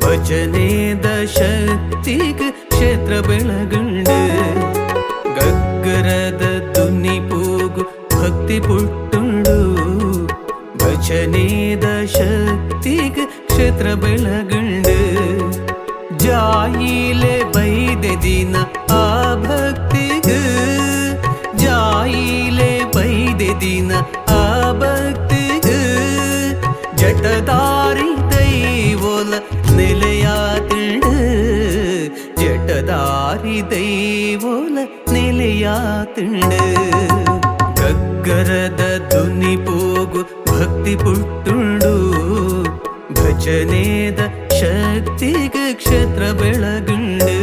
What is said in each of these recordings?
ಭಜನೆದ ಶಕ್ತಿಗ್ ಕ್ಷೇತ್ರ ಬೆಳಗುಂಡು ಗಗ್ಗರದ ದುನಿ ಪೂಗು ಭಕ್ತಿ ಪುಟ್ಟುಂಡು ಭಜನೆದ ಶಕ್ತಿಗ್ ಕ್ಷೇತ್ರ ಬೆಳಗುಂಡು ಜಾಯಿಲೆ ಬೈದೆ ದಿನ ಆ ಭಕ್ತಿಗ್ ಜಾಯಿಲೆ ಬೈದೆ ದಿನ ಆ ಭಕ್ತಿಗ್ ಜಟದಾರಿ ದೈವೋಲ ನೆಲೆಯಾತಿಂಡು ಜಟದಾರಿ ದೈವೋಲ ನೆಲೆಯಾತಿಂಡು ಗಗ್ಗರದ ದುನಿ ಪೋಗು ಭಕ್ತಿ ಪುಟ್ಟುಂಡು ಭಜನೆದ ಶಕ್ತಿಗ ಕ್ಷೇತ್ರ ಬೆಳಗುಂಡು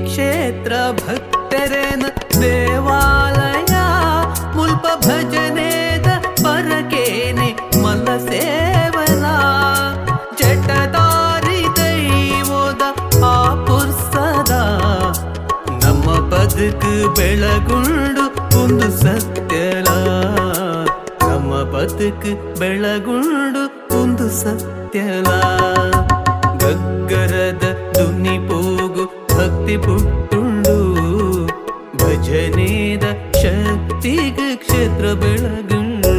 ಕ್ಷೇತ್ರ ಭಕ್ತರೇನ ದೇವಾಲಯ ಮುಲ್ಪ ಭಜನೆದ ಪರಕೇನೆ ಮಲ ಸೇವನ ಜಟದಾರಿ ದೈವೋದ ಆ ಪುರ್ಸದ ನಮ್ಮ ಬದುಕು ಬೆಳಗುಂಡು ಒಂದು ಸತ್ಯಲ ನಮ್ಮ ಬದುಕು ಬೆಳಗುಂಡು ಒಂದು ಸತ್ಯಲ ಗಗ್ಗರದ ದುನಿ ಪೋಗು ಭಕ್ತಿ ಪುಟ್ಟುಂಡು ಭಜನೆದ ಶಕ್ತಿಗ ಕ್ಷೇತ್ರ ಬೆಳಗುಂಡು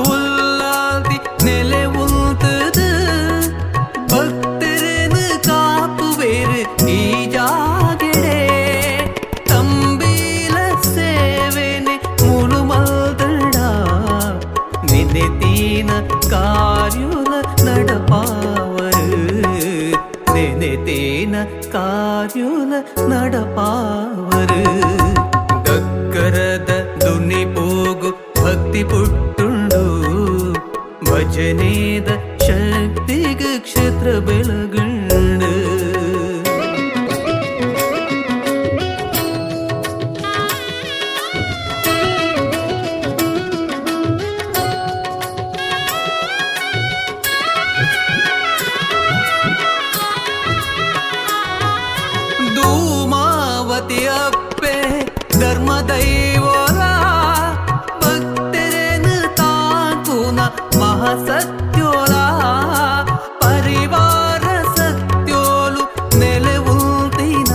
ഉള്ളാതി നിലവുന്നത് ഭക്തരന് കാപ്പുവേര് ഈ ജാഗടെ തമ്പീല സേവനെ മുളുമൽതണ്ട നിന്നെ തീന കാര്യുല നടപ്പാവര് നിന്നെ തീന കാര്യുല നടപ്പാവര് ಗಗ್ಗರದ ದುನಿ ಪೋಗು ಭಕ್ತಿ ಪುಟ್ಟುಂಡು ಭಜನೆದ ಶಕ್ತಿಗ ಕ್ಷೇತ್ರ ಬೆಳಗುಂಡು ಧೂಮಾವತಿ ಅಪ್ಪೆ ಧರ್ಮ ದೈವೋಲ ಭಕ್ತರೇನು ತಾಕುನ ಮಹಾಸತ್ಯೋಲ ಪರಿವಾರ ಸತ್ಯೋಲು ನೆಲೆವುಲ್ತಿನ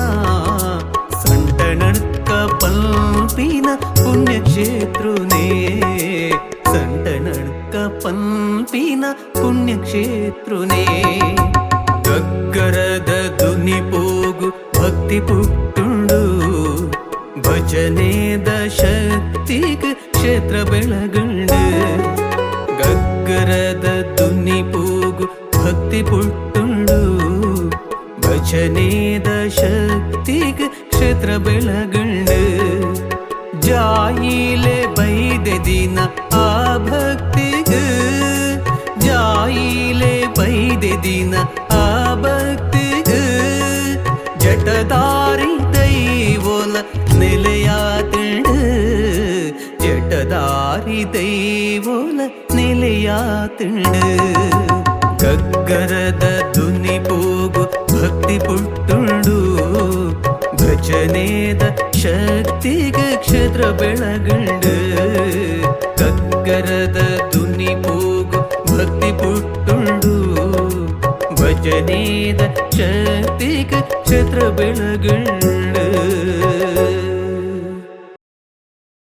ಸಂಟ ನಡ್ಕ ಪಲ್ಪಿನ ಪುಣ್ಯಕ್ಷೇತ್ರುನೇ ಸಂಟ ನಡ್ಕ ಪಲ್ಪಿನ ಪುಣ್ಯಕ್ಷೇತ್ರುನೇ ಗಗ್ಗರದ ದುನಿ ಪೋಗು ಭಕ್ತಿ ಪುಟ್ಟುಂಡು ಭಜನೆದ ಶಕ್ತಿಗ ಕ್ಷೇತ್ರ ಬೆಳಗುಂಡು ಗಗ್ಗರದ ದುನಿ ಪೋಗು ಭಕ್ತಿ ಪುಟ್ಟುಂಡು ಭಜನೆದ ಶಕ್ತಿಗ ಕ್ಷೇತ್ರ ಬೆಳಗುಂಡು ಜಾಯಿಲೆ ಬೈದೆ ದಿನ ಆ ಭಕ್ತಿಗ ಜಾಯಿಲೆ ಬೈದೆ ದಿನ ಆ ಭಕ್ತಿಗ ಜಟದಾರಿ ದೈವೋಲ ನೆಲೆಯಾತಿಂಡು ಜಟದಾರಿ ದೈವೋಲ ನೆಲೆಯಾತಿಂಡು ಗಗ್ಗರದ ದುನಿ ಪೋಗು ಭಕ್ತಿ ಪುಟ್ಟುಂಡು ಭಜನೆದ ಶಕ್ತಿಗ ಕ್ಷೇತ್ರ ಬೆಳಗುಂಡು ಗಗ್ಗರದ ದುನಿ ಪೋಗು ಭಕ್ತಿ ಪುಟ್ಟುಂಡು ಭಜನೆದ ಶಕ್ತಿಗ ಕ್ಷೇತ್ರ ಬೆಳಗುಂಡು